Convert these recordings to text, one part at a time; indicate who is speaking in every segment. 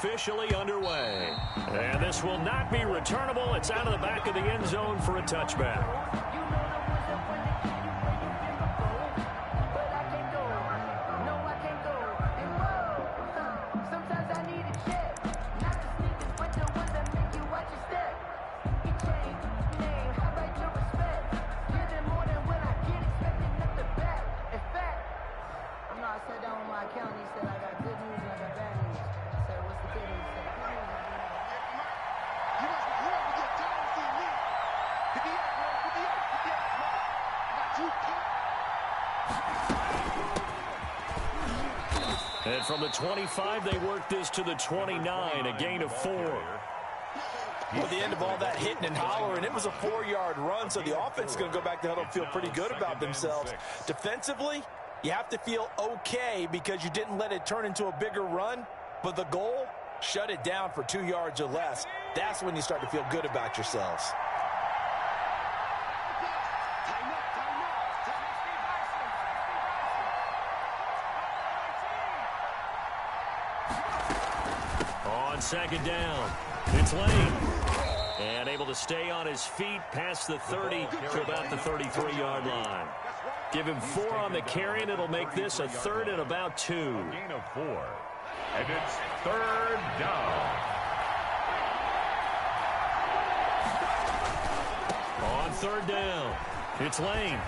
Speaker 1: officially underway. And this will not be returnable. It's out of the back of the end zone for a touchback. And from the 25, they work this to the 29, a gain of 4.
Speaker 2: At the end of all that hitting and hollering, it was a 4-yard run, so the offense is going to go back to huddle and feel pretty good about themselves. Defensively, you have to feel okay because you didn't let it turn into a bigger run, but the goal, shut it down for 2 yards or less. That's when you start to feel good about yourselves.
Speaker 1: Second down. It's Lane. And able to stay on his feet past the 30 to about the 33-yard line. Give him 4 on the carry, and it'll make this a 3rd and about 2.
Speaker 3: Gain of 4. And it's 3rd down.
Speaker 1: On 3rd down, it's Lane.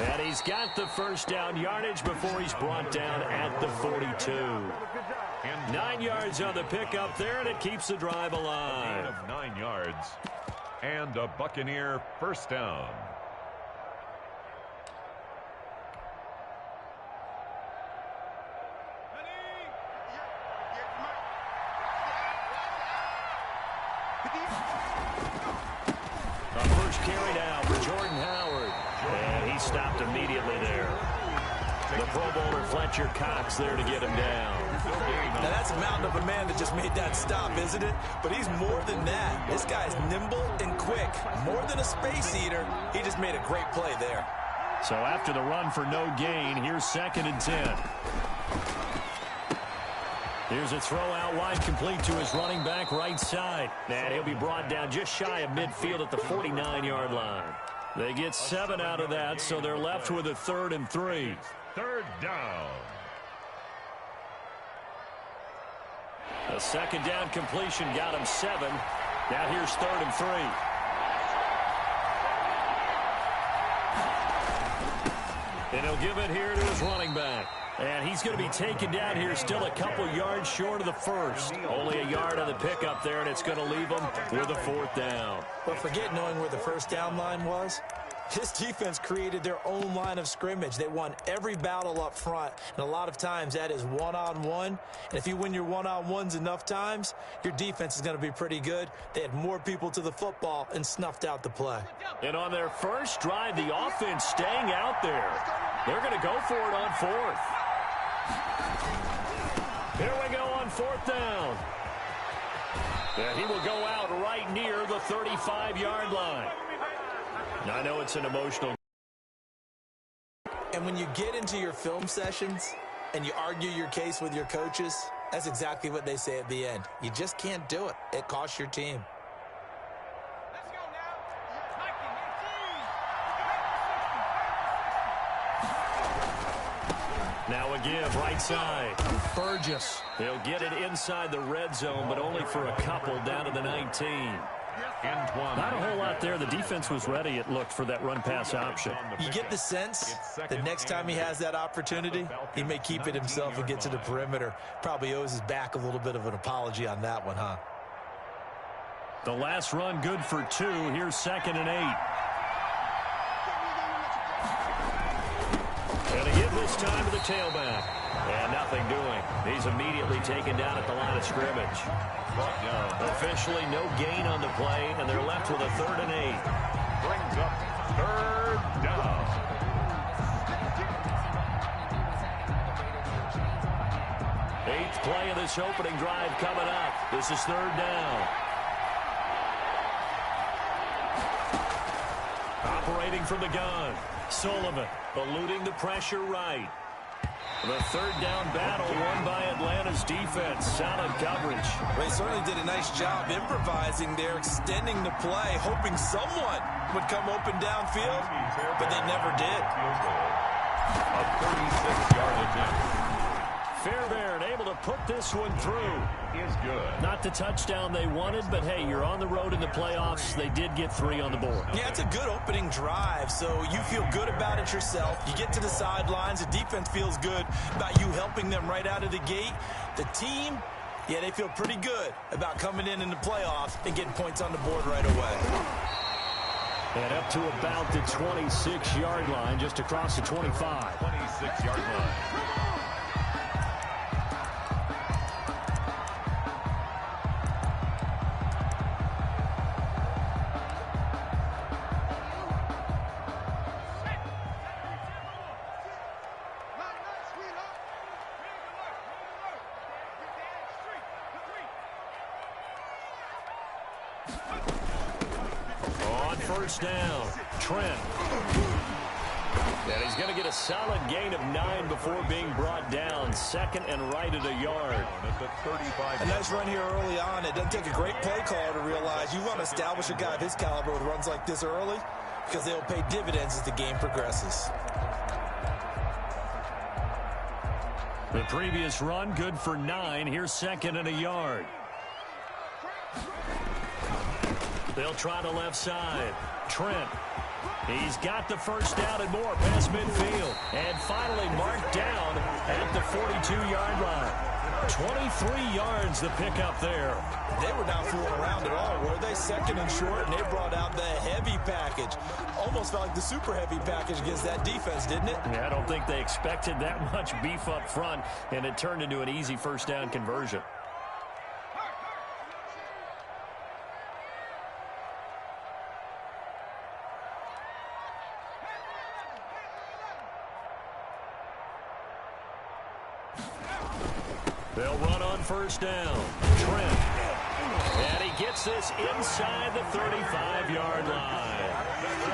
Speaker 1: And he's got the first down yardage before he's brought down at the 42. 9 yards on the pickup there, and it keeps the drive alive.
Speaker 3: A gain of 9 yards. And a Buccaneer first down.
Speaker 1: A first carry down for Jordan Howard. And he stopped immediately there. The Pro Bowler Fletcher Cox there to get him down.
Speaker 2: Now that's a mountain of a man that just made that stop, isn't it? But he's more than that. This guy's nimble and quick. More than a space eater, he just made a great play there.
Speaker 1: So after the run for no gain, here's 2nd and 10. Here's a throw out wide, complete to his running back right side. And he'll be brought down just shy of midfield at the 49-yard line. They get 7 out of that, so they're left with a 3rd and 3.
Speaker 3: 3rd down.
Speaker 1: A 2nd down completion got him 7. Now here's 3rd and 3. And he'll give it here to his running back. And he's going to be taken down here still a couple yards short of the first. Only a yard on the pickup there, and it's going to leave him with a 4th down.
Speaker 2: But forget knowing where the first down line was. This defense created their own line of scrimmage. They won every battle up front, and a lot of times that is one-on-one. And if you win your one-on-ones enough times, your defense is going to be pretty good. They had more people to the football and snuffed out the play.
Speaker 1: And on their first drive, the offense staying out there. They're going to go for it on 4th. Here we go on 4th down. And he will go out right near the 35-yard line. Now, I know it's an emotional.
Speaker 2: And when you get into your film sessions and you argue your case with your coaches, that's exactly what they say at the end. You just can't do it. It costs your team.
Speaker 1: Now a give right side. Burgess. He'll get it inside the red zone, but only for a couple down to the 19. Not a whole lot there. The defense was ready, it looked, for that run-pass option.
Speaker 2: You get the sense that next time he has that opportunity, he may keep it himself and get to the perimeter. Probably owes his back a little bit of an apology on that one, huh?
Speaker 1: The last run good for 2. Here's 2nd and 8. And a give this time to the tailback. And nothing doing. He's immediately taken down at the line of scrimmage. Officially no gain on the play, and they're left with a 3rd and 8.
Speaker 3: Brings up 3rd down.
Speaker 1: Eighth play of this opening drive coming up. This is 3rd down. Operating from the gun. Sullivan eluding the pressure right. The third down battle won by Atlanta's defense. Solid coverage.
Speaker 2: They certainly did a nice job improvising there, extending the play, hoping someone would come open downfield, but they never did.
Speaker 3: A 36-yard attempt.
Speaker 1: Fairbairn able to put this one through.
Speaker 3: Is good.
Speaker 1: Not the touchdown they wanted, but hey, you're on the road in the playoffs. They did get 3 on the board.
Speaker 2: Yeah, it's a good opening drive, so you feel good about it yourself. You get to the sidelines. The defense feels good about you helping them right out of the gate. The team, yeah, they feel pretty good about coming in the playoffs and getting points on the board right away.
Speaker 1: And up to about the 26-yard line, just across the 25.
Speaker 3: 26-yard line.
Speaker 1: First down, Trent. And he's going to get a solid gain of 9 before being brought down. Second and right at a yard.
Speaker 3: At the 35.
Speaker 2: A nice run here early on. It doesn't take a great play caller to realize you want to establish a guy of his caliber with runs like this early because they'll pay dividends as the game progresses.
Speaker 1: The previous run, good for 9. Here's second and a yard. They'll try the left side. Trent. He's got the first down and more past midfield. And finally marked down at the 42-yard line. 23 yards the pickup there.
Speaker 2: They were not fooling around at all, were they? Second and short, and they brought out the heavy package. Almost felt like the super heavy package against that defense, didn't it?
Speaker 1: Yeah, I don't think they expected that much beef up front, and it turned into an easy first down conversion. They'll run on first down. Trent. And he gets this inside the 35-yard line.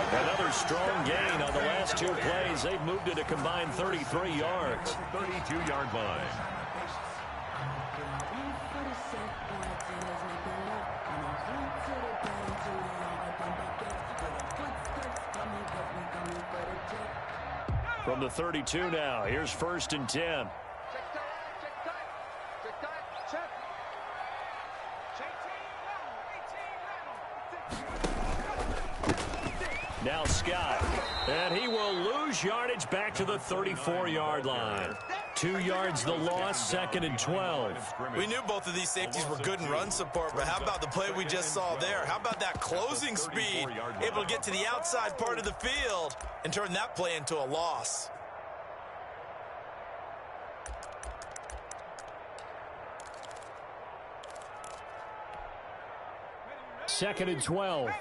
Speaker 1: Another strong gain on the last 2 plays. They've moved it a combined 33 yards.
Speaker 3: 32-yard line.
Speaker 1: From the 32 now, here's first and 10. Now Scott, and he will lose yardage back to the 34-yard line. 2 yards the loss, second and 12.
Speaker 2: We knew both of these safeties were good in run support, but how about the play we just saw there? How about that closing speed? Able to get to the outside part of the field and turn that play into a loss.
Speaker 1: Second and 12.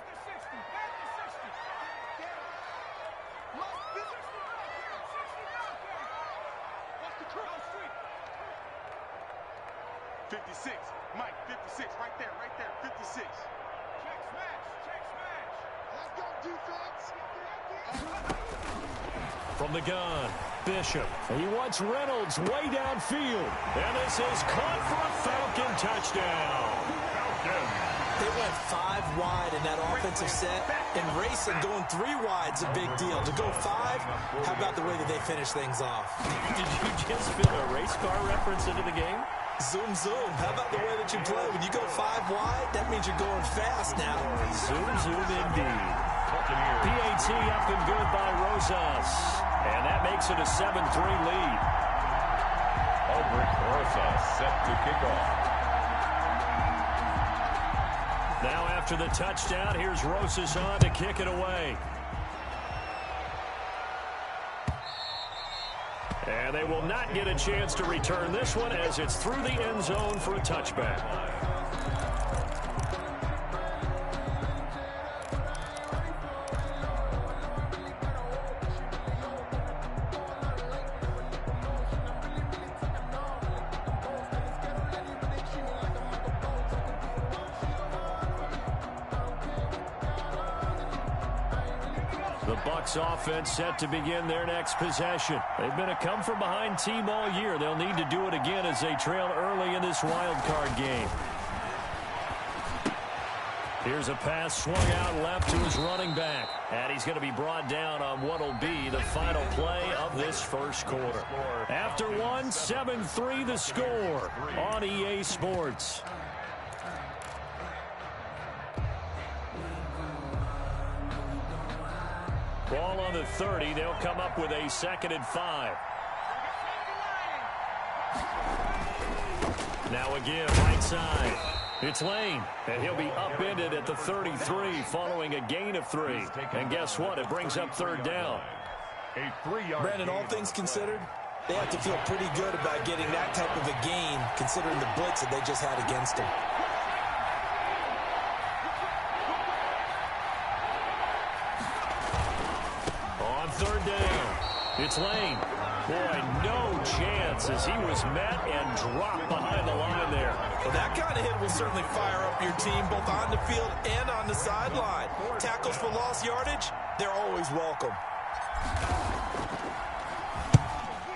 Speaker 4: Mike, 56, right there, 56. Check smash. Let's go, defense.
Speaker 1: From the gun, Bishop. He wants Reynolds way downfield. And this is caught for a Falcon touchdown.
Speaker 2: They went 5 wide in that offensive set, and racing going 3 wide's a big deal. To go 5, how about the way that they finish things off?
Speaker 1: Did you just fit a race car reference into the game?
Speaker 2: Zoom, zoom. How about the way that you play? When you go 5 wide, that means you're going fast now.
Speaker 1: Zoom, zoom indeed. PAT up and good by Rosas. And that makes it a 7-3 lead.
Speaker 3: Albert Rosas set to kick off.
Speaker 1: Now after the touchdown, here's Rosas on to kick it away. And they will not get a chance to return this one as it's through the end zone for a touchback. The Bucs offense set to begin their next possession. They've been a come-from-behind team all year. They'll need to do it again as they trail early in this wild card game. Here's a pass swung out left to his running back. And he's going to be brought down on what will be the final play of this first quarter. After one, 7-3 the score on EA Sports. Ball on the 30. They'll come up with a 2nd and 5. Now again, right side. It's Lane, and he'll be upended at the 33 following a gain of 3. And guess what? It brings up 3rd down.
Speaker 2: Brandon, all things considered, they have to feel pretty good about getting that type of a gain considering the blitz that they just had against them.
Speaker 1: On 3rd down, it's Lane. Boy, no chance as he was met and dropped behind the line there.
Speaker 2: Well, that kind of hit will certainly fire up your team both on the field and on the sideline. Tackles for lost yardage, they're always welcome.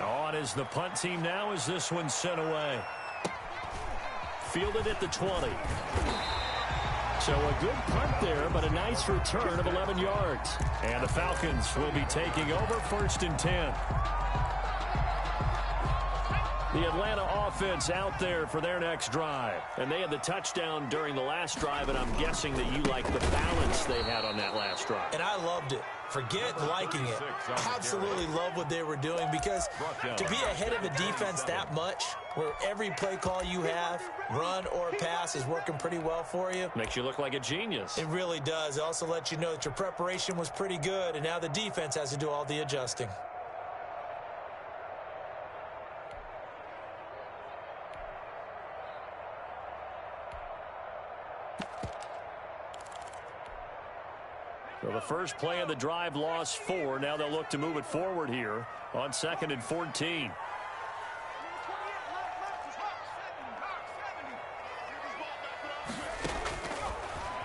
Speaker 1: On is the punt team now as this one's sent away. Fielded at the 20. So a good punt there, but a nice return of 11 yards. And the Falcons will be taking over 1st and 10. The Atlanta offense out there for their next drive. And they had the touchdown during the last drive, and I'm guessing that you like the balance they had on that last drive.
Speaker 2: And I loved it. Forget liking it. Absolutely love what they were doing because to be ahead of a defense that much, where every play call you have, run or pass, is working pretty well for you.
Speaker 1: Makes you look like a genius.
Speaker 2: It really does. It also lets you know that your preparation was pretty good, and now the defense has to do all the adjusting.
Speaker 1: So the first play of the drive lost 4. Now they'll look to move it forward here on 2nd and 14.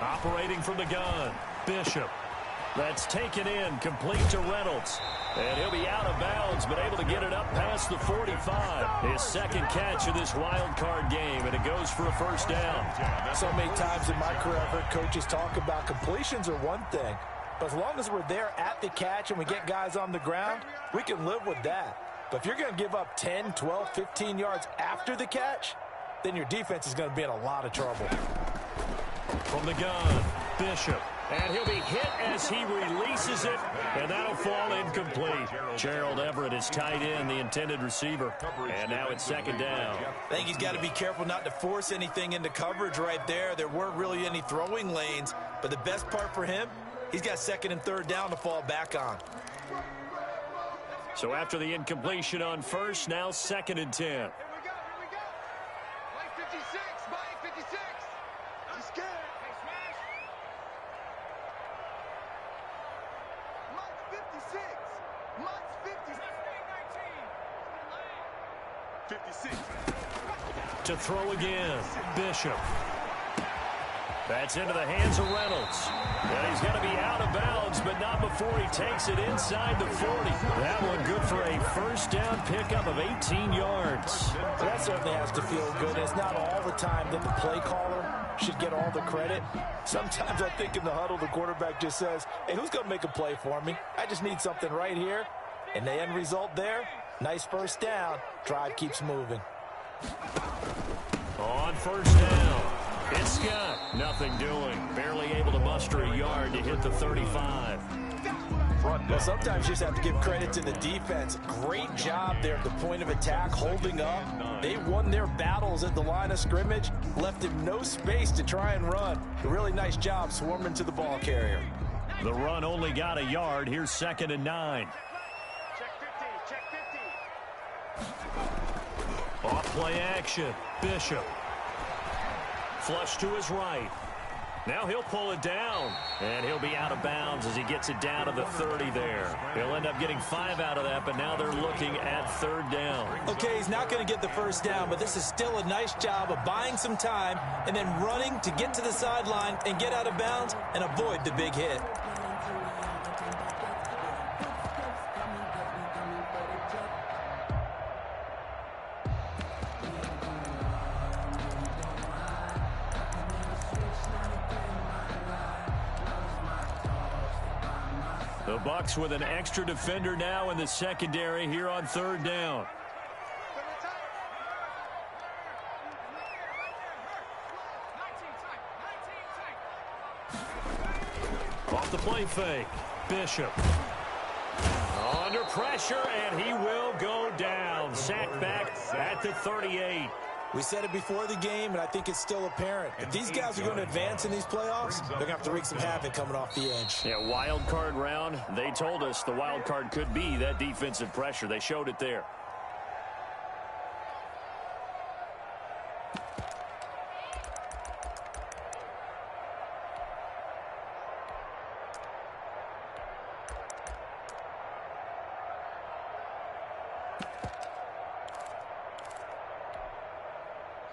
Speaker 1: Operating from the gun, Bishop. That's taken in, complete to Reynolds. And he'll be out of bounds, but able to get it up past the 45. His 2nd catch of this wild card game, and it goes for a 1st down.
Speaker 2: So many times in my career, I've heard coaches talk about completions are one thing, but as long as we're there at the catch and we get guys on the ground, we can live with that. But if you're going to give up 10, 12, 15 yards after the catch, then your defense is going to be in a lot of trouble.
Speaker 1: From the gun, Bishop. And he'll be hit as he releases it, and that'll fall incomplete. Gerald Everett is tight end, the intended receiver. And now it's 2nd down.
Speaker 2: I think he's got to be careful not to force anything into coverage right there. There weren't really any throwing lanes, but the best part for him, he's got 2nd and 3rd down to fall back on.
Speaker 1: So after the incompletion on 1st, now 2nd and 10.
Speaker 4: Here we go. Mike 56, Mike 56. I'm scared. Hey, smash. Mike 56. Mike 56. 56.
Speaker 1: To throw again, Bishop. That's into the hands of Reynolds. And he's going to be out of bounds, but not before he takes it inside the 40. That one good for a 1st down pickup of 18 yards.
Speaker 2: That certainly has to feel good. It's not all the time that the play caller should get all the credit. Sometimes I think in the huddle, the quarterback just says, hey, who's going to make a play for me? I just need something right here. And the end result there, nice 1st down. Drive keeps moving.
Speaker 1: On 1st down, it's Scott. Nothing doing. Barely able to muster a yard to hit the 35.
Speaker 2: Well, sometimes you just have to give credit to the defense. Great job there at the point of attack, holding up. They won their battles at the line of scrimmage, left him no space to try and run. A really nice job swarming to the ball carrier.
Speaker 1: The run only got a yard. Here's 2nd and 9.
Speaker 4: Check 50.
Speaker 1: Off play action. Bishop. Flush to his right. Now he'll pull it down, and he'll be out of bounds as he gets it down to the 30 there. He'll end up getting 5 out of that, but now they're looking at 3rd down.
Speaker 2: Okay, he's not going to get the 1st down, but this is still a nice job of buying some time and then running to get to the sideline and get out of bounds and avoid the big hit.
Speaker 1: The Bucs with an extra defender now in the secondary here on third down. Off the play fake. Bishop. Under pressure, and he will go down. Sacked back at the 38.
Speaker 2: We said it before the game, and I think it's still apparent. If these guys are going to advance in these playoffs, they're going to have to wreak some havoc coming off the edge.
Speaker 1: Yeah, wild card round. They told us the wild card could be that defensive pressure. They showed it there.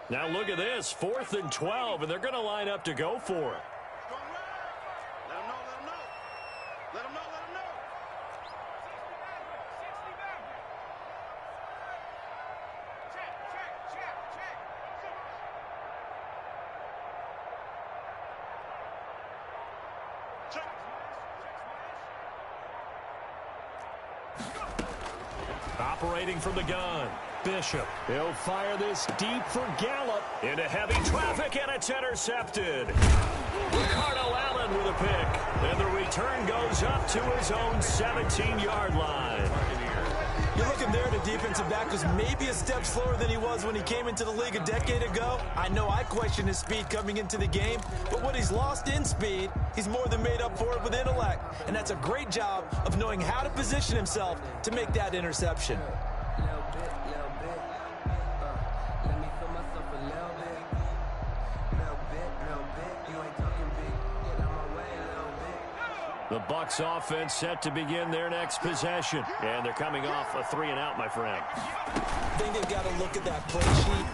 Speaker 1: Now look at this, 4th and 12, and they're going to line up to go for it.
Speaker 4: Let him know, let him know. Let him know, let him know.
Speaker 1: Operating from the gun. Bishop. He'll fire this deep for Gallup. Into heavy traffic, and it's intercepted. Ricardo Allen with a pick. And the return goes up to his own 17-yard line.
Speaker 2: You're looking there, the defensive back was maybe a step slower than he was when he came into the league a decade ago. I know I questioned his speed coming into the game, but what he's lost in speed, he's more than made up for it with intellect. And that's a great job of knowing how to position himself to make that interception.
Speaker 1: The Bucs offense set to begin their next possession. And they're coming off a 3-and-out, my friend.
Speaker 2: I think they've got to look at that play sheet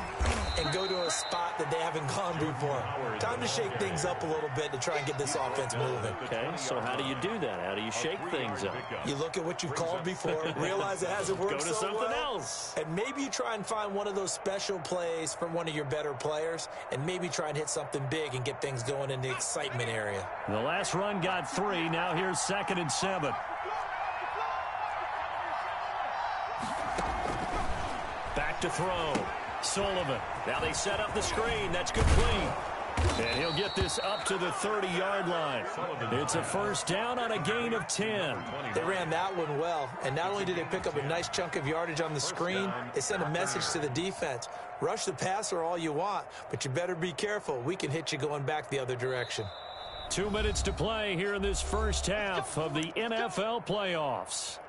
Speaker 2: and go to a spot that they haven't gone before. Time to shake things up a little bit to try and get this offense moving.
Speaker 1: Okay, so how do you do that? How do you shake things up?
Speaker 2: You look at what you've called before, realize it hasn't worked
Speaker 1: Go to
Speaker 2: so
Speaker 1: something
Speaker 2: well,
Speaker 1: else.
Speaker 2: and maybe you try and find one of those special plays from one of your better players, and maybe try and hit something big and get things going in the excitement area.
Speaker 1: The last run got 3. Now here's 2nd and 7. Back to throw. Sullivan. Now they set up the screen. That's complete. And he'll get this up to the 30-yard line. It's a first down on a gain of 10.
Speaker 2: They ran that one well, and not only did they pick up a nice chunk of yardage on the screen, they sent a message to the defense. Rush the passer all you want, but you better be careful. We can hit you going back the other direction.
Speaker 1: 2 minutes to play here in this first half of the NFL playoffs.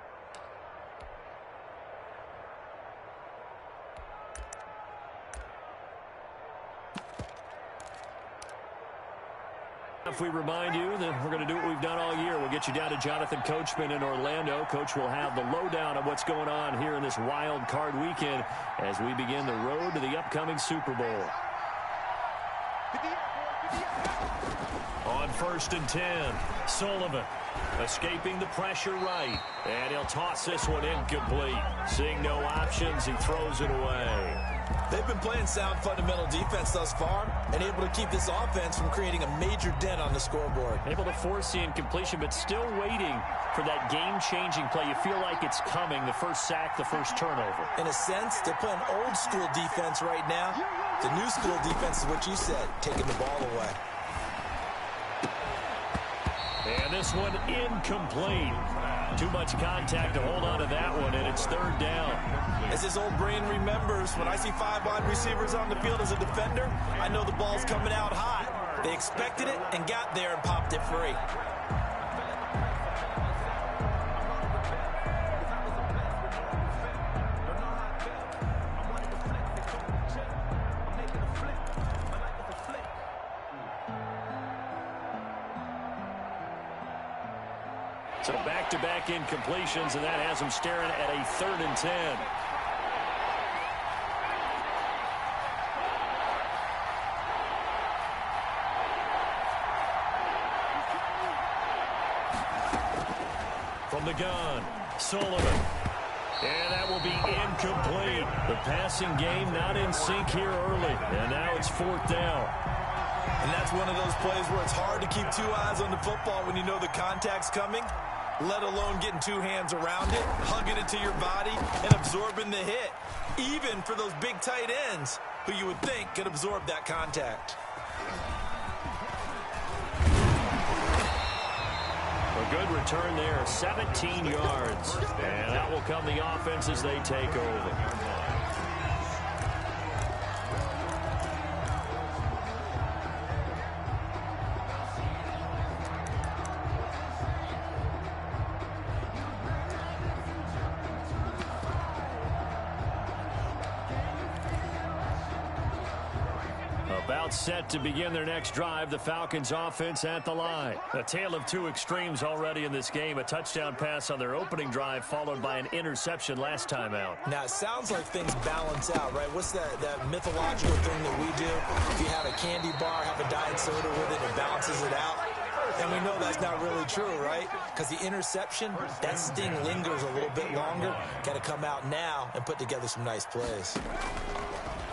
Speaker 1: If we remind you that we're going to do what we've done all year, we'll get you down to Jonathan Coachman in Orlando. Coach will have the lowdown of what's going on here in this wild card weekend as we begin the road to the upcoming Super Bowl. On 1st and 10, Sullivan escaping the pressure right, and he'll toss this one incomplete. Seeing no options, he throws it away.
Speaker 2: They've been playing sound fundamental defense thus far and able to keep this offense from creating a major dent on the scoreboard.
Speaker 1: Able to force the incompletion, but still waiting for that game-changing play. You feel like it's coming, the first sack, the first turnover.
Speaker 2: In a sense, they're playing old school defense right now. The new school defense is what you said, taking the ball away.
Speaker 1: And this one incomplete. Too much contact to hold on to that one, and it's 3rd down.
Speaker 2: As his old brain remembers, when I see 5 wide receivers on the field as a defender, I know the ball's coming out hot. They expected it and got there and popped it free.
Speaker 1: So back-to-back incompletions, and that has them staring at a 3rd and 10. From the gun, Sullivan. And that will be incomplete. The passing game not in sync here early. And now it's 4th down.
Speaker 2: And that's one of those plays where it's hard to keep 2 eyes on the football when you know the contact's coming. let alone getting two hands around it, hugging it to your body, and absorbing the hit, even for those big tight ends who you would think could absorb that contact.
Speaker 1: A good return there, 17 yards. And out will come the offense as they take over. About set to begin their next drive, the Falcons offense at the line. A tale of two extremes already in this game. A touchdown pass on their opening drive followed by an interception last time out.
Speaker 2: Now, it sounds like things balance out, right? What's that mythological thing that we do? If you have a candy bar, have a diet soda with it, it balances it out. And we know that's not really true, right? Because the interception, that sting lingers a little bit longer. Got to come out now and put together some nice plays.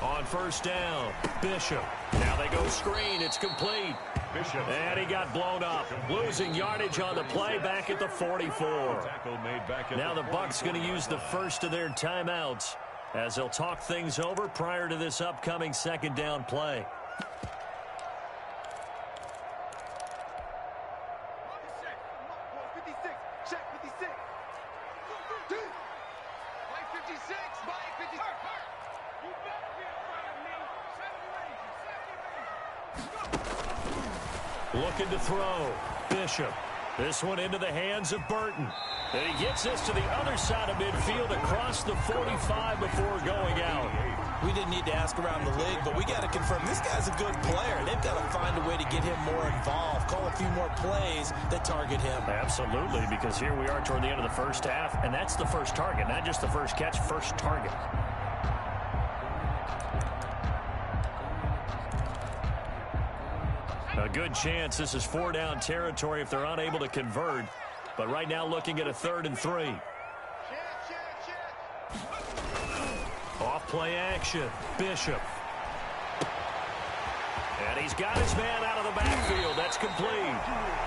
Speaker 1: On first down, Bishop. Now they go screen. It's complete.
Speaker 3: Bishop.
Speaker 1: And he got blown up. Losing yardage on the play back at the 44. Now the Bucs going to use the first of their timeouts as they'll talk things over prior to this upcoming second down play. Looking to throw. Bishop. This one into the hands of Burton. And he gets this to the other side of midfield across the 45 before going out.
Speaker 2: We didn't need to ask around the league, but we got to confirm this guy's a good player. They've got to find a way to get him more involved, call a few more plays that target him.
Speaker 1: Absolutely, because here we are toward the end of the first half, and that's the first target, not just the first catch, first target. A good chance this is 4-down territory if they're unable to convert. But right now looking at a 3rd and 3. Off play action. Bishop. And he's got his man out of the backfield. That's complete.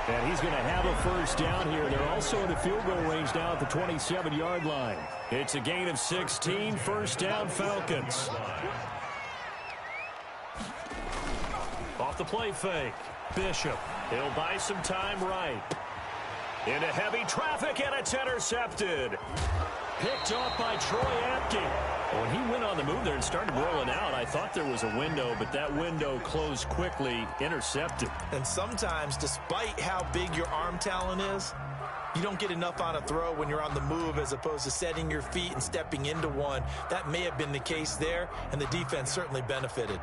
Speaker 1: And he's going to have a first down here. They're also in the field goal range now at the 27-yard line. It's a gain of 16. First down, Falcons. Off the play fake. Bishop. He'll buy some time right. Into heavy traffic, and it's intercepted. Picked off by Troy Apke. When he went on the move there and started rolling out, I thought there was a window, but that window closed quickly. Intercepted.
Speaker 2: And sometimes, despite how big your arm talent is, you don't get enough on a throw when you're on the move as opposed to setting your feet and stepping into one. That may have been the case there, and the defense certainly benefited.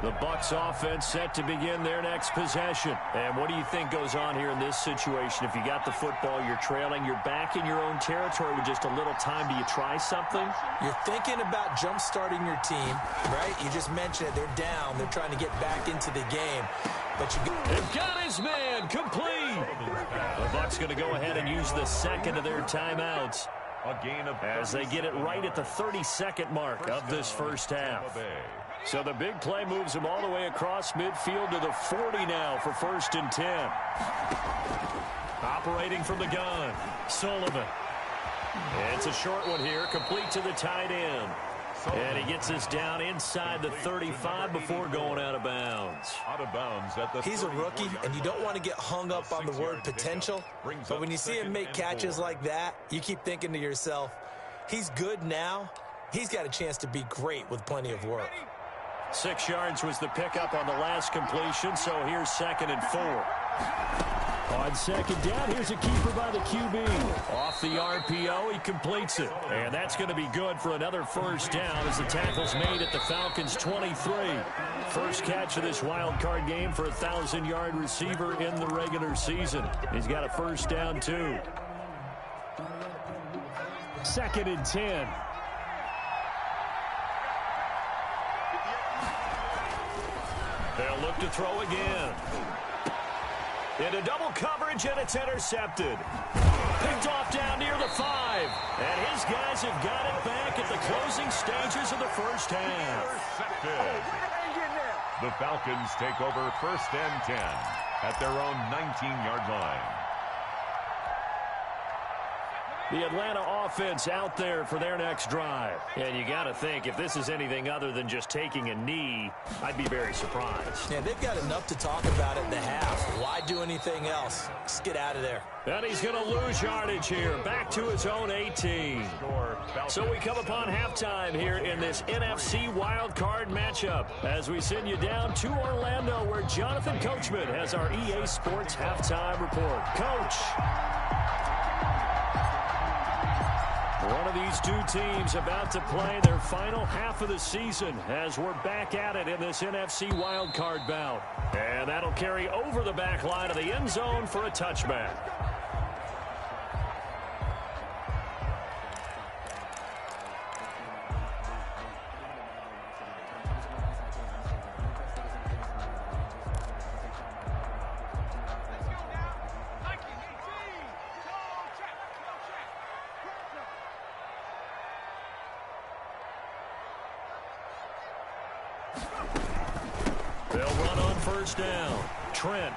Speaker 1: The Bucs offense set to begin their next possession. And what do you think goes on here in this situation? If you got the football, you're trailing, you're back in your own territory with just a little time. Do you try something?
Speaker 2: You're thinking about jump-starting your team, right? You just mentioned it. They're down. They're trying to get back into the game. But
Speaker 1: they've got his man complete. The Bucs going to go ahead and use the second of their timeouts as they get it right at the 32nd mark of this first half. So the big play moves him all the way across midfield to the 40 now for 1st and 10. Operating from the gun, Sullivan. It's a short one here, complete to the tight end. And he gets us down inside the 35 before going out of bounds.
Speaker 2: He's a rookie, and you don't want to get hung up on the word potential. But when you see him make catches like that, you keep thinking to yourself, he's good now. He's got a chance to be great with plenty of work.
Speaker 1: 6 yards was the pickup on the last completion, so here's 2nd and 4. On second down, here's a keeper by the QB. Off the RPO, he completes it. And that's going to be good for another first down as the tackle's made at the Falcons' 23. First catch of this wild card game for a 1,000-yard receiver in the regular season. He's got a first down, too. 2nd and 10. They'll look to throw again. Into double coverage, and it's intercepted. Picked off down near the 5. And his guys have got it back at the closing stages of the first half.
Speaker 3: The Falcons take over 1st and 10 at their own 19-yard line.
Speaker 1: The Atlanta offense out there for their next drive. And you got to think, if this is anything other than just taking a knee, I'd be very surprised.
Speaker 2: Yeah, they've got enough to talk about in the half. Why do anything else? Just get out of there.
Speaker 1: And he's going to lose yardage here, back to his own 18. So we come upon halftime here in this NFC wildcard matchup as we send you down to Orlando, where Jonathan Coachman has our EA Sports halftime report. Coach. One of these two teams about to play their final half of the season as we're back at it in this NFC wildcard bout. And that'll carry over the back line of the end zone for a touchback. They'll run on first down. Trent.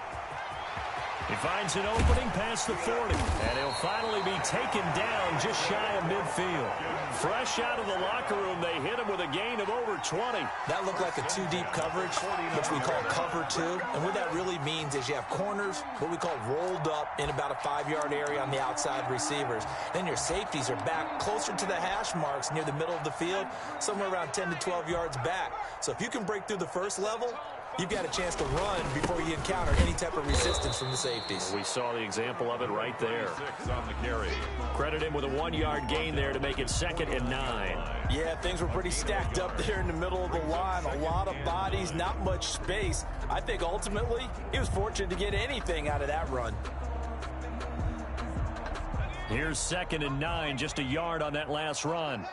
Speaker 1: He finds an opening past the 40. And he'll finally be taken down just shy of midfield. Fresh out of the locker room, they hit him with a gain of over 20.
Speaker 2: That looked like a two-deep coverage, which we call cover two. And what that really means is you have corners, what we call rolled up in about a 5-yard area on the outside receivers. Then your safeties are back closer to the hash marks near the middle of the field, somewhere around 10 to 12 yards back. So if you can break through the first level, you've got a chance to run before you encounter any type of resistance from the safeties.
Speaker 1: We saw the example of it right there.
Speaker 3: 6 on the carry.
Speaker 1: Credit him with a 1-yard gain there to make it 2nd and 9.
Speaker 2: Yeah, things were pretty stacked up there in the middle of the line. A lot of bodies, not much space. I think ultimately he was fortunate to get anything out of that run.
Speaker 1: Here's 2nd and 9, just a yard on that last run.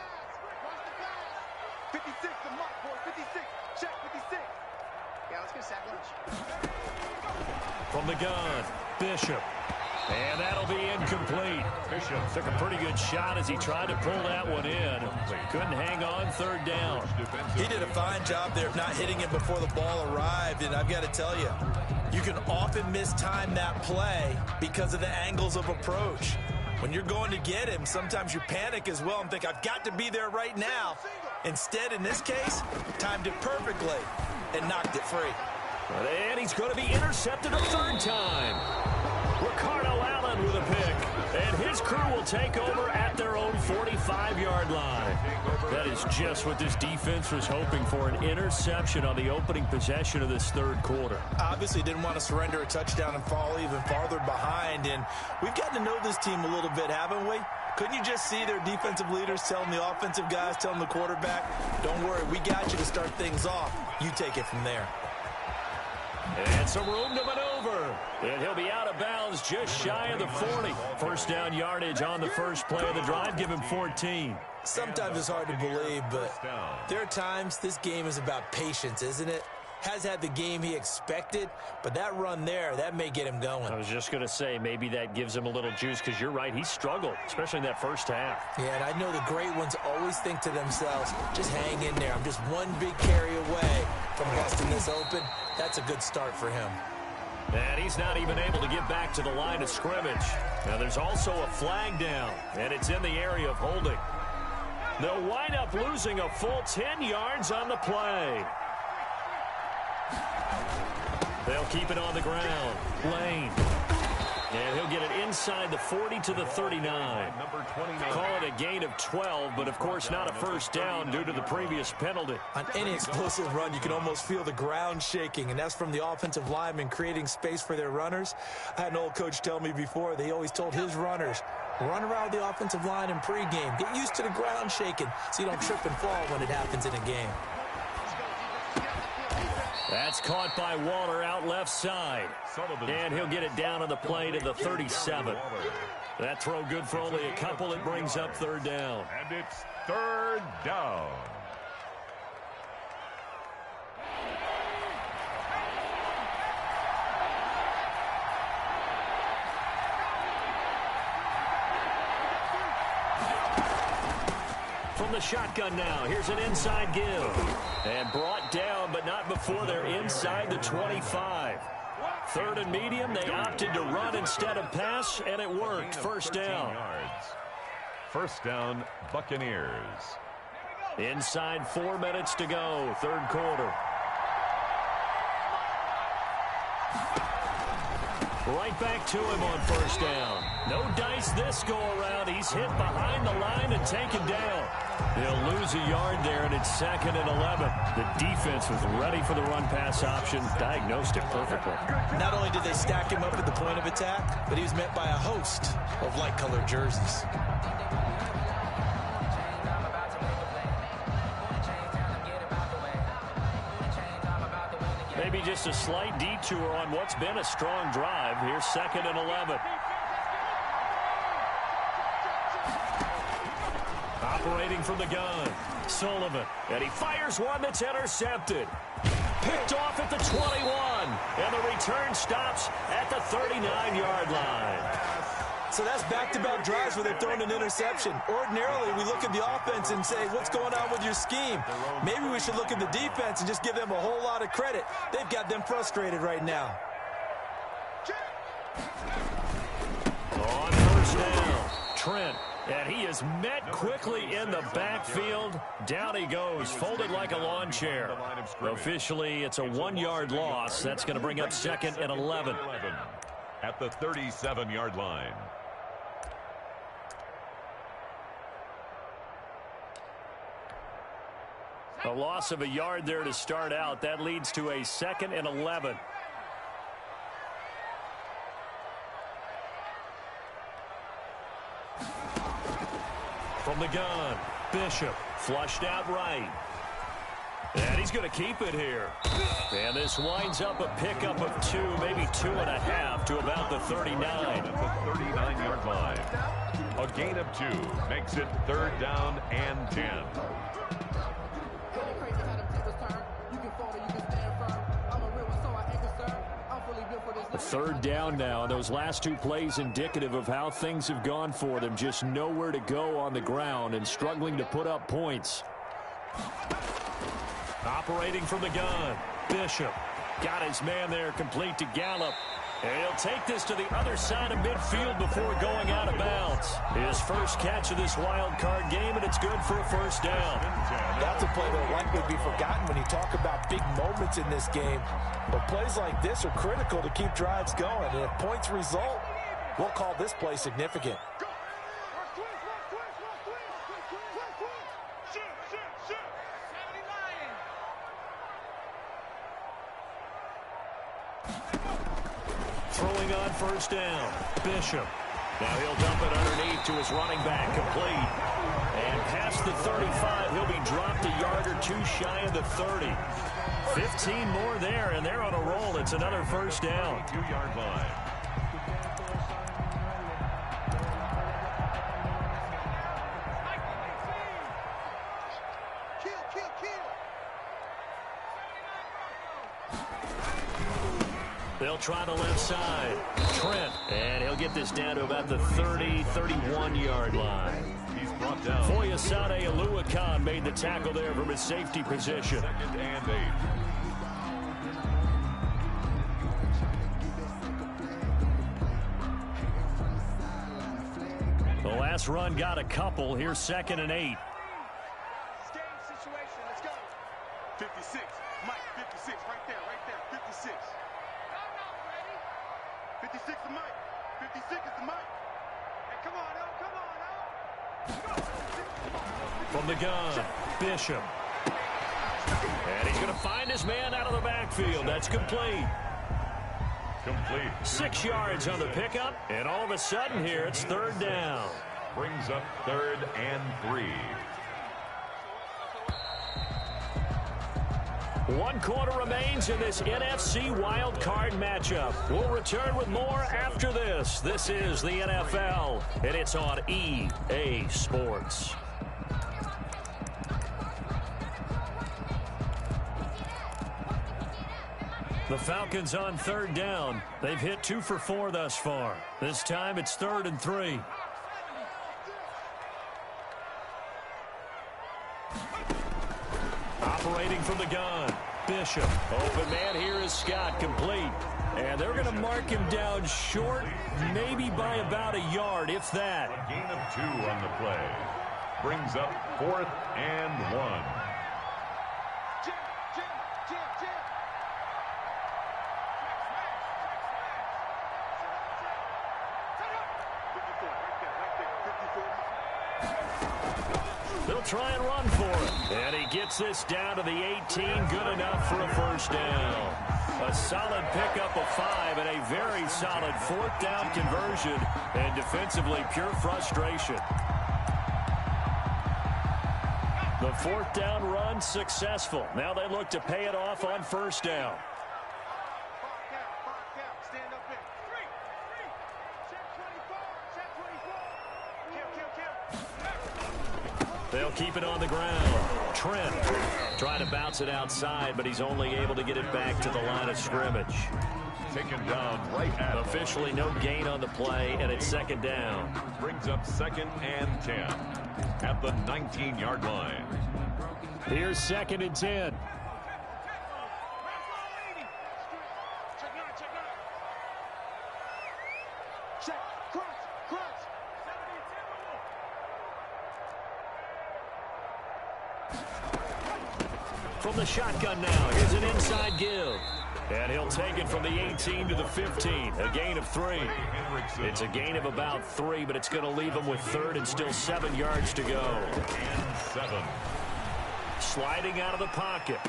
Speaker 4: 56, the mark, boy, 56. Check 56. Yeah, let's get a sack lunch.
Speaker 1: From the gun, Bishop. And that'll be incomplete. Bishop took a pretty good shot as he tried to pull that one in. Couldn't hang on 3rd down.
Speaker 2: He did a fine job there of not hitting it before the ball arrived. And I've got to tell you, you can often mistime that play because of the angles of approach. When you're going to get him, sometimes you panic as well and think, I've got to be there right now. Instead, in this case, timed it perfectly and knocked it free.
Speaker 1: And he's going to be intercepted a 3rd time. Ricardo Allen with a pick. And his crew will take over at their own 45-yard line. That is just what this defense was hoping for, an interception on the opening possession of this 3rd quarter.
Speaker 2: Obviously didn't want to surrender a touchdown and fall even farther behind. And we've gotten to know this team a little bit, haven't we? Couldn't you just see their defensive leaders telling the offensive guys, telling the quarterback, don't worry, we got you to start things off. You take it from there.
Speaker 1: And some room to maneuver. And he'll be out of bounds just shy of the 40. 1st down yardage on the first play of the drive. Give him 14.
Speaker 2: Sometimes it's hard to believe, but there are times this game is about patience, isn't it? Has had the game he expected, but that run there, that may get him going.
Speaker 1: I was just going to say, maybe that gives him a little juice, because you're right, he struggled, especially in that first half.
Speaker 2: Yeah, and I know the great ones always think to themselves, just hang in there. I'm just one big carry away from busting this open. That's a good start for him.
Speaker 1: And he's not even able to get back to the line of scrimmage. Now, there's also a flag down, and it's in the area of holding. They'll wind up losing a full 10 yards on the play. They'll keep it on the ground. Lane. And he'll get it inside the 40 to the 39.
Speaker 3: Number 29.
Speaker 1: Call it a gain of 12, but of course not a first down due to the previous penalty.
Speaker 2: On any explosive run, you can almost feel the ground shaking, and that's from the offensive linemen creating space for their runners. I had an old coach tell me before, they always told his runners, run around the offensive line in pregame. Get used to the ground shaking so you don't trip and fall when it happens in a game.
Speaker 1: That's caught by Waller out left side. And he'll get it down on the play to the 37. That throw good for only a couple. It brings up 3rd down.
Speaker 3: And it's 3rd down.
Speaker 1: From the shotgun now. Here's an inside give. And brought down, but not before they're inside the 25. Third and medium, they opted to run instead of pass, and it worked. First down.
Speaker 3: First down, Buccaneers.
Speaker 1: Inside 4 minutes to go, third quarter. Right back to him on first down. No dice this go-around. He's hit behind the line and taken down. They'll lose a yard there, and it's 2nd and 11. The defense was ready for the run-pass option, diagnosed it perfectly.
Speaker 2: Not only did they stack him up at the point of attack, but he was met by a host of light-colored jerseys.
Speaker 1: Maybe just a slight detour on what's been a strong drive. Here's 2nd and 11. Operating from the gun, Sullivan. And he fires one that's intercepted. Picked off at the 21. And the return stops at the 39-yard line.
Speaker 2: So that's back-to-back drives where they've thrown an interception. Ordinarily, we look at the offense and say, what's going on with your scheme? Maybe we should look at the defense and just give them a whole lot of credit. They've got them frustrated right now.
Speaker 1: On first down, Trent. And he is met quickly in the backfield. Down he goes, folded like a lawn chair. Officially, it's a 1-yard loss. That's going to bring up 2nd and 11.
Speaker 3: At the 37-yard line.
Speaker 1: A loss of a yard there to start out. That leads to a 2nd and 11. From the gun, Bishop flushed out right. And he's going to keep it here. And this winds up a pickup of 2, maybe 2.5 to about the 39.
Speaker 3: At the 39-yard line. A gain of 2 makes it 3rd down and 10.
Speaker 1: A 3rd down now, and those last 2 plays indicative of how things have gone for them. Just nowhere to go on the ground and struggling to put up points. Operating from the gun, Bishop. Got his man there, complete to Gallup. And he'll take this to the other side of midfield before going out of bounds. His first catch of this wild card game, and it's good for a first down.
Speaker 2: That's a play that will likely be forgotten when you talk about big moments in this game. But plays like this are critical to keep drives going. And if points result, we'll call this play significant.
Speaker 1: Throwing on first down, Bishop. Now he'll dump it underneath to his running back, complete. And past the 35, he'll be dropped a yard or 2 shy of the 30. 15 more there, and they're on a roll. It's another first down.
Speaker 3: 2-yard line.
Speaker 1: They'll try the left side. Trent. And he'll get this down to about the 30, 31-yard line.
Speaker 3: He's brought down.
Speaker 1: Foyesade Aluakan made the tackle there from his safety position.
Speaker 3: 2nd and 8.
Speaker 1: The last run got a couple. Here's 2nd and 8.
Speaker 4: Game situation. Let's go. 56. Mike, 56. Right there. 56. 56 is Mike. 56 is the Mike. Hey, come on, El. Come on, El.
Speaker 1: From the gun, Bishop. And he's going to find his man out of the backfield. That's complete. 6 yards on the pickup, and all of a sudden here it's 3rd down.
Speaker 3: Brings up 3rd and 3.
Speaker 1: 1 quarter remains in this NFC wild card matchup. We'll return with more after this. This is the NFL, and it's on EA Sports. The Falcons on 3rd down. They've hit 2 for 4 thus far. This time it's 3rd and 3. Operating from the gun, Bishop. Open man here is Scott, complete. And they're going to mark him down short, maybe by about a yard, if that.
Speaker 3: A gain of 2 on the play. Brings up 4th and 1.
Speaker 1: They'll try and run for it. And he gets this down to the 18. Good enough for a first down. A solid pickup of 5 and a very solid 4th down conversion. And defensively, pure frustration. The 4th down run successful. Now they look to pay it off on first down. They'll keep it on the ground. Trent trying to bounce it outside, but he's only able to get it back to the line of scrimmage.
Speaker 3: Taken down right at
Speaker 1: officially no gain on the play, and it's 2nd down.
Speaker 3: Brings up 2nd and 10 at the 19-yard line.
Speaker 1: Here's 2nd and 10. From the shotgun now, here's an inside give. And he'll take it from the 18 to the 15, a gain of 3. It's a gain of about 3, but it's going to leave him with 3rd and still 7 yards to go.
Speaker 3: And 7.
Speaker 1: Sliding out of the pocket.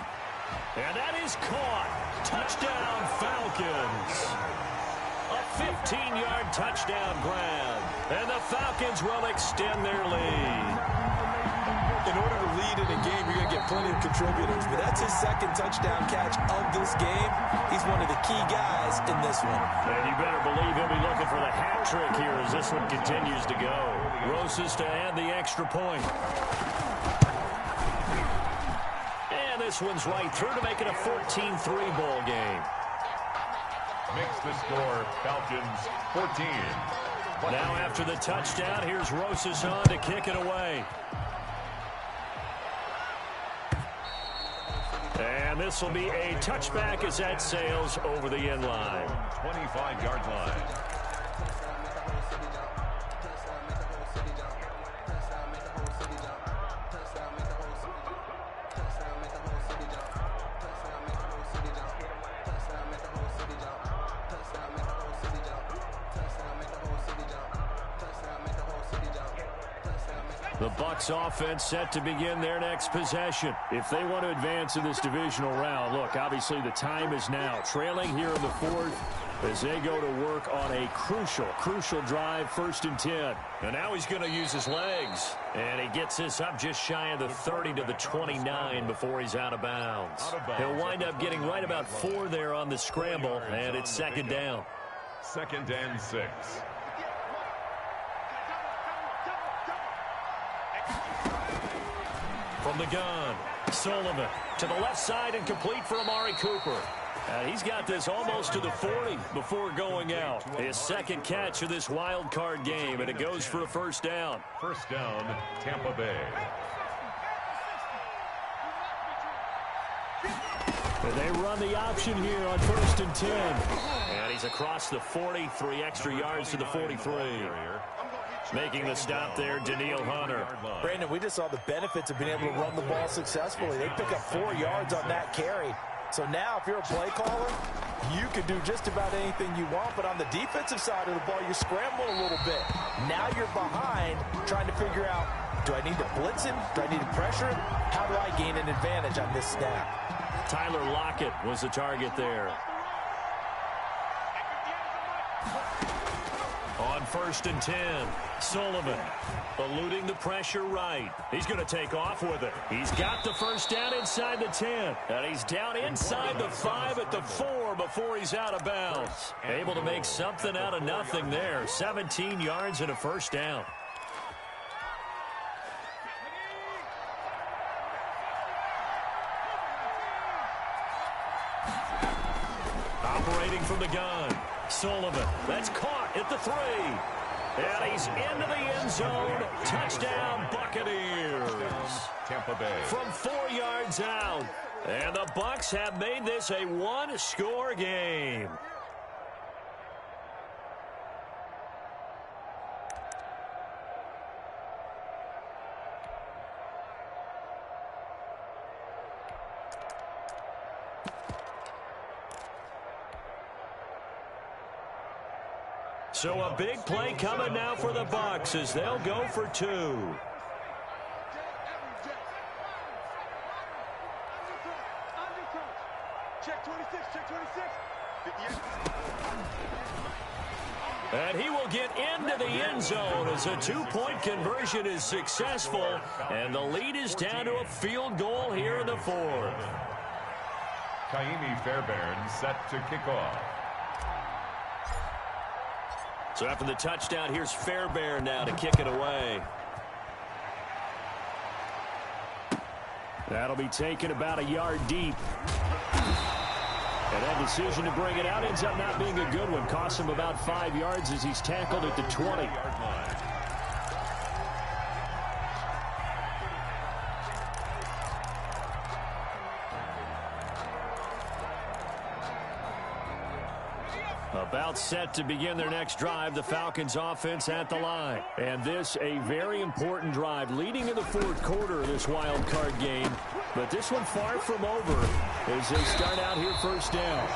Speaker 1: And that is caught. Touchdown, Falcons. A 15-yard touchdown grab. And the Falcons will extend their lead.
Speaker 2: In order to lead in a game, you're going to get plenty of contributors. But that's his 2nd touchdown catch of this game. He's one of the key guys in this one.
Speaker 1: And you better believe he'll be looking for the hat trick here as this one continues to go. Rosas to add the extra point. And this one's right through to make it a 14-3 ball game.
Speaker 3: Makes the score Falcons 14.
Speaker 1: Now after the touchdown, here's Rosas on to kick it away. And this will be a touchback as that sails over the end line.
Speaker 3: 25-yard line.
Speaker 1: The Bucs offense set to begin their next possession. If they want to advance in this divisional round, look, obviously the time is now. Trailing here in the 4th as they go to work on a crucial drive, 1st and 10. And now he's going to use his legs. And he gets this up just shy of the 30 to the 29 before he's out of bounds. He'll wind up getting right about 4 there on the scramble, and it's 2nd down.
Speaker 3: 2nd and 6.
Speaker 1: From the gun, Sullivan to the left side and complete for Amari Cooper. He's got this almost to the 40 before going out. His 2nd catch of this wild card game, and it goes for a 1st down.
Speaker 3: 1st down, Tampa Bay.
Speaker 1: And they run the option here on 1st and 10. And he's across the 40, 3 extra yards to the 43. Making the stop there, Daniil Hunter.
Speaker 2: Brandon, we just saw the benefits of being able to run the ball successfully. They pick up 4 yards on that carry. So now if you're a play caller, you can do just about anything you want. But on the defensive side of the ball, you're scrambling a little bit. Now you're behind trying to figure out, do I need to blitz him? Do I need to pressure him? How do I gain an advantage on this snap?
Speaker 1: Tyler Lockett was the target there. On 1st and 10, Sullivan eluding the pressure right. He's going to take off with it. He's got the 1st down inside the 10. And he's down inside the 5 at the 4 before he's out of bounds. Able to make something out of nothing there. 17 yards and a 1st down. Operating from the gun, Sullivan. That's caught at the 3. And he's into the end zone. Touchdown, Buccaneers.
Speaker 3: Tampa Bay.
Speaker 1: From 4 yards out. And the Bucs have made this a one-score game. So a big play coming now for the Bucs as they'll go for 2.
Speaker 4: Check 26, check 26. 58.
Speaker 1: And he will get into the end zone as a 2-point conversion is successful. And the lead is down to a field goal here in the 4th.
Speaker 3: Kaimi Fairbairn set to kick off.
Speaker 1: So after the touchdown, here's Fairbairn now to kick it away. That'll be taken about a yard deep. And that decision to bring it out ends up not being a good one. Costs him about 5 yards as he's tackled at the 20. About set to begin their next drive, the Falcons offense at the line. And this a very important drive leading in the 4th quarter of this wild card game. But this one far from over as they start out here first down.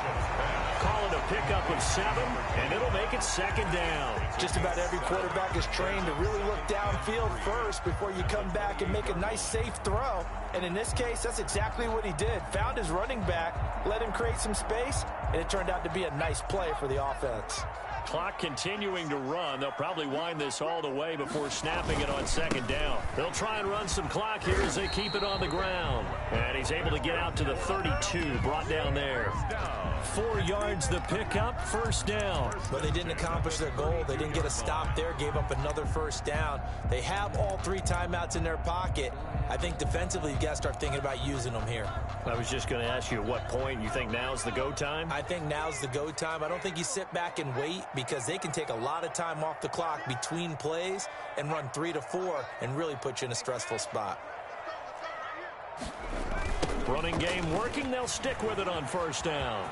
Speaker 1: Call it a pickup of 7, and it'll make it 2nd down.
Speaker 2: Just about every quarterback is trained to really look downfield first before you come back and make a nice, safe throw. And in this case, that's exactly what he did. Found his running back, let him create some space, and it turned out to be a nice play for the offense.
Speaker 1: Clock continuing to run. They'll probably wind this all the way before snapping it on 2nd down. They'll try and run some clock here as they keep it on the ground. And he's able to get out to the 32, brought down there. 4 yards the pickup, 1st down.
Speaker 2: But they didn't accomplish their goal. They didn't get a stop there, gave up another 1st down. They have all 3 timeouts in their pocket. I think defensively, you've got to start thinking about using them here.
Speaker 1: I was just going to ask you at what point you think now's the go time?
Speaker 2: I think now's the go time. I don't think you sit back and wait because they can take a lot of time off the clock between plays and run 3 to 4 and really put you in a stressful spot.
Speaker 1: Running game working. They'll stick with it on 1st down.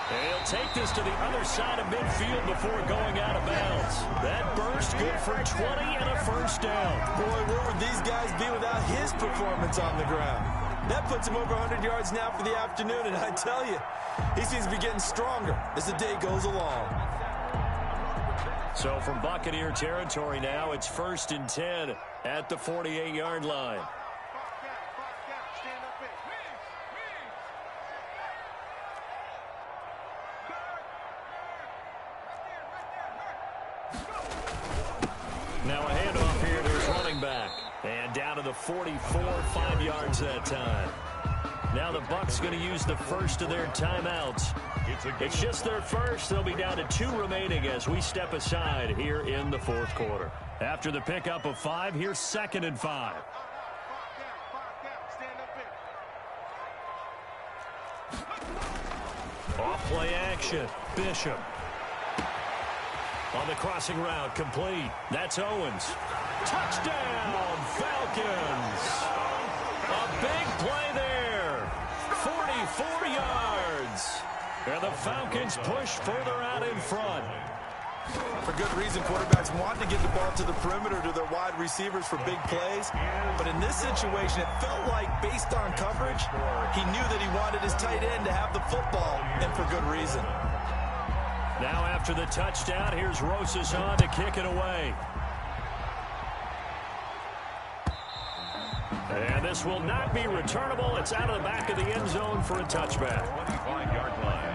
Speaker 1: He'll take this to the other side of midfield before going out of bounds. That burst good for 20 and a 1st down.
Speaker 2: Boy, where would these guys be without his performance on the ground? That puts him over 100 yards now for the afternoon, and I tell you, he seems to be getting stronger as the day goes along.
Speaker 1: So from Buccaneer territory now, it's 1st and 10 at the 48-yard line. Now a handoff here to his running back. And down to the 44, 5 yards that time. Now the Bucs going to use the first of their timeouts. It's just their first. They'll be down to 2 remaining as we step aside here in the 4th quarter. After the pickup of 5, here's 2nd and 5. Off play action. Bishop. On the crossing route, complete. That's Owens. Touchdown, Falcons. A big play there. 44 yards. And the Falcons push further out in front.
Speaker 2: For good reason, quarterbacks want to get the ball to the perimeter to their wide receivers for big plays. But in this situation, it felt like, based on coverage, he knew that he wanted his tight end to have the football, and for good reason.
Speaker 1: Now after the touchdown, here's Rosas on to kick it away. And this will not be returnable. It's out of the back of the end zone for a touchback.
Speaker 3: 25-yard line.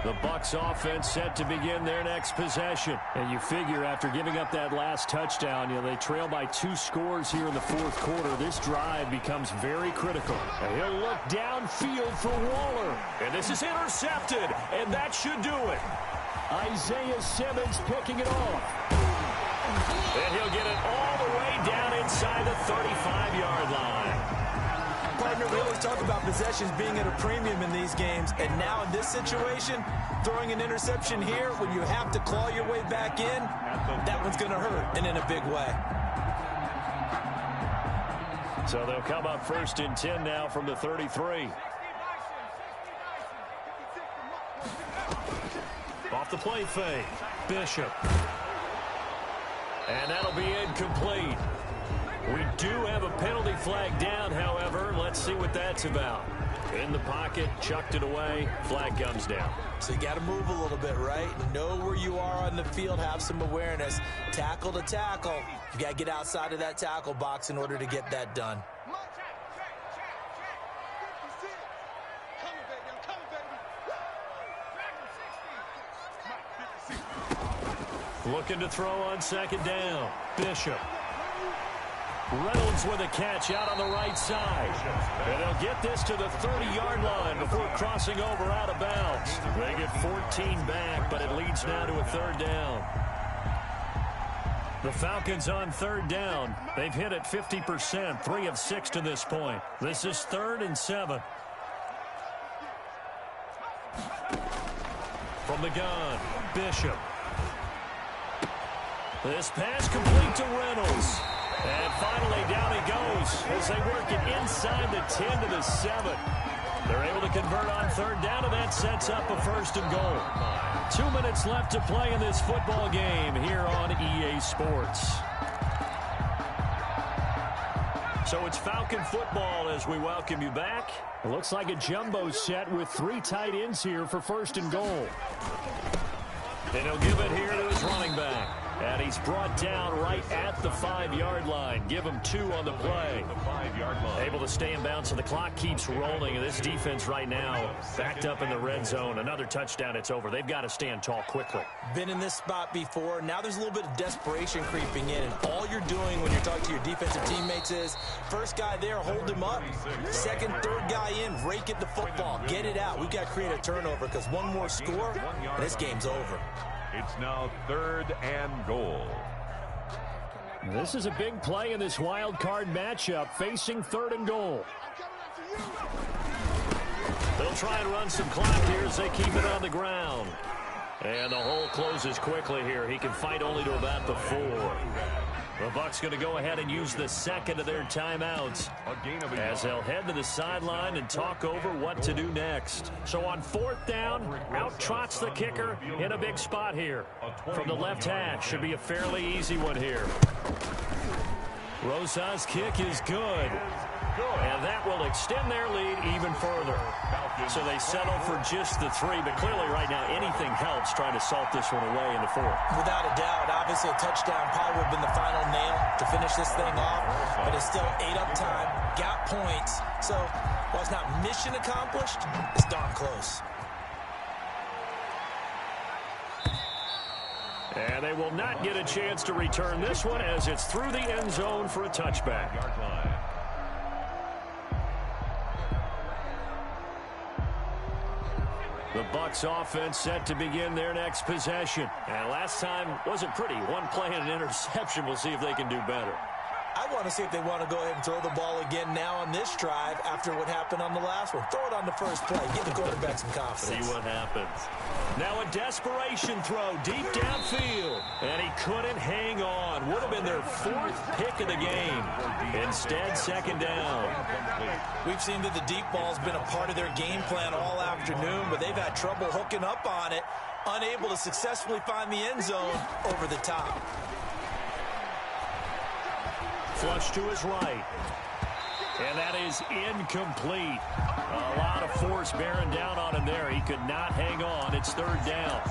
Speaker 1: The Bucs offense set to begin their next possession. And you figure after giving up that last touchdown, they trail by 2 scores here in the 4th quarter. This drive becomes very critical. And he'll look downfield for Waller. And this is intercepted. And that should do it. Isaiah Simmons picking it off. And he'll get it all the way down inside the 35-yard line.
Speaker 2: Partner, we always talk about possessions being at a premium in these games, and now in this situation, throwing an interception here when you have to claw your way back in, that one's going to hurt, and in a big way.
Speaker 1: So they'll come up 1st and 10 now from the 33. Off the play fake, Bishop. And that'll be incomplete. We do have a penalty flag down, however. Let's see what that's about. In the pocket, chucked it away, flag comes down.
Speaker 2: So you got to move a little bit, right? Know where you are on the field, have some awareness. Tackle to tackle. You got to get outside of that tackle box in order to get that done.
Speaker 1: Looking to throw on 2nd down. Bishop. Reynolds with a catch out on the right side. And they'll get this to the 30-yard line before crossing over out of bounds. They get 14 back, but it leads now to a 3rd down. The Falcons on 3rd down. They've hit it 50%, 3 of 6 to this point. This is 3rd and 7. From the gun, Bishop. This pass complete to Reynolds. And finally, down he goes as they work it inside the 10 to the 7. They're able to convert on 3rd down, and that sets up a 1st and goal. 2 minutes left to play in this football game here on EA Sports. So it's Falcon football as we welcome you back. It looks like a jumbo set with 3 tight ends here for 1st and goal. And he'll give it here to his running back. And he's brought down right at the 5-yard line. Give him 2 on the play. Able to stay in bounds, so the clock keeps rolling. And this defense right now backed up in the red zone. Another touchdown, it's over. They've got to stand tall quickly.
Speaker 2: Been in this spot before. Now there's a little bit of desperation creeping in. And all you're doing when you're talking to your defensive teammates is, first guy there, hold him up. Second, third guy in, rake at the football. Get it out. We've got to create a turnover because one more score, and this game's over.
Speaker 3: It's now 3rd and goal.
Speaker 1: This is a big play in this wild card matchup, facing 3rd and goal. They'll try and run some clock here as they keep it on the ground. And the hole closes quickly here. He can fight only to about the 4. The Bucs going to go ahead and use the 2nd of their timeouts as they'll head to the sideline and talk over what to do next. So on 4th down, out trots the kicker in a big spot here. From the left hash, should be a fairly easy one here. Rosa's kick is good. And that will extend their lead even further. So they settle for just the 3, but clearly right now anything helps trying to salt this one away in the 4th.
Speaker 2: Without a doubt, obviously a touchdown probably would have been the final nail to finish this thing off, but it's still 8 up time, got points. So while it's not mission accomplished, it's darn close.
Speaker 1: And they will not get a chance to return this one as it's through the end zone for a touchback. The Bucs offense set to begin their next possession. And last time wasn't pretty. One play and an interception. We'll see if they can do better.
Speaker 2: I want to see if they want to go ahead and throw the ball again now on this drive after what happened on the last one. Throw it on the first play. Give the quarterback some confidence.
Speaker 1: See what happens. Now a desperation throw deep downfield. And he couldn't hang on. Would have been their 4th pick of the game. Instead, 2nd down.
Speaker 2: We've seen that the deep ball's been a part of their game plan all afternoon, but they've had trouble hooking up on it, unable to successfully find the end zone over the top.
Speaker 1: Flush to his right. And that is incomplete. A lot of force bearing down on him there. He could not hang on. It's 3rd down.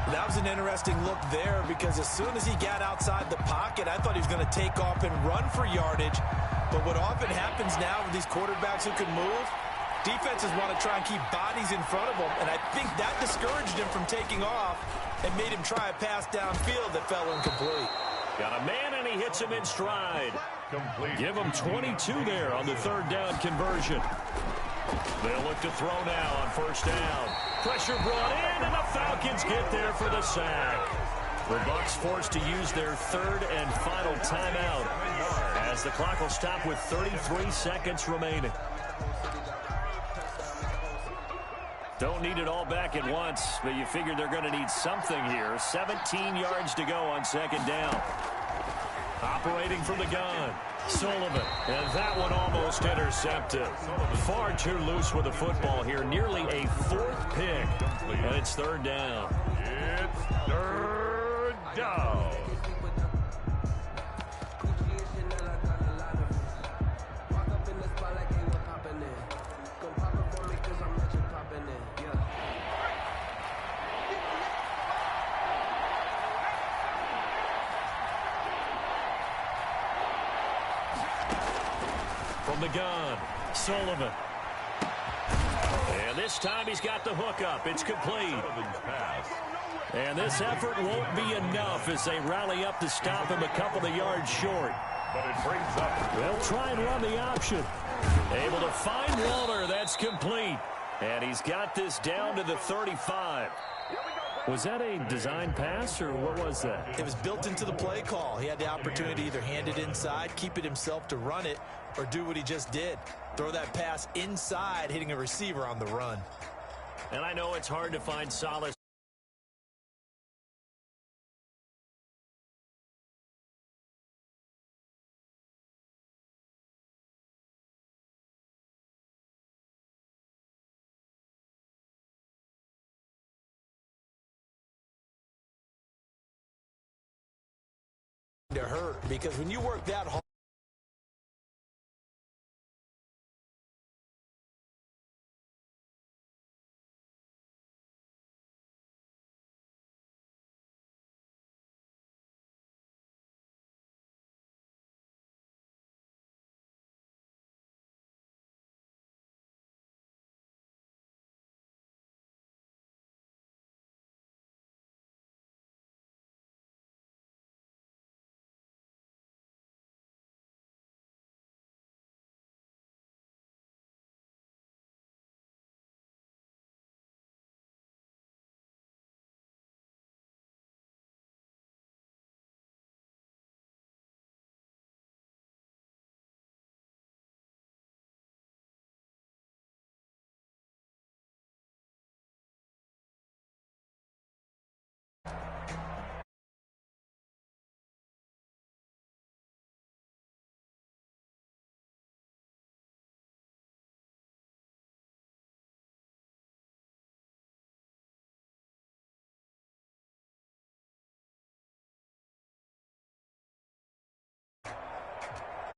Speaker 2: That was an interesting look there because as soon as he got outside the pocket, I thought he was going to take off and run for yardage. But what often happens now with these quarterbacks who can move, defenses want to try and keep bodies in front of them. And I think that discouraged him from taking off and made him try a pass downfield that fell incomplete.
Speaker 1: Got a man, and he hits him in stride. Give him 22 there on the 3rd down conversion. They'll look to throw now on 1st down. Pressure brought in, and the Falcons get there for the sack. The Bucs forced to use their third and final timeout as the clock will stop with 33 seconds remaining. Don't need it all back at once, but you figure they're going to need something here. 17 yards to go on second down. Operating from the gun, Sullivan, and that one almost intercepted. Far too loose with the football here, nearly a fourth pick, and it's third down.
Speaker 3: It's third down.
Speaker 1: From the gun, Sullivan. And this time he's got the hook up. It's complete. And this effort won't be enough as they rally up to stop him a couple of yards short.
Speaker 3: But it brings up.
Speaker 1: They'll try and run the option. Able to find Waller. That's complete. And he's got this down to the 35. Was that a design pass, or what was that?
Speaker 2: It was built into the play call. He had the opportunity to either hand it inside, keep it himself to run it, or do what he just did. Throw that pass inside, hitting a receiver on the run.
Speaker 1: And I know it's hard to find solace.
Speaker 2: To hurt, because when you work that hard,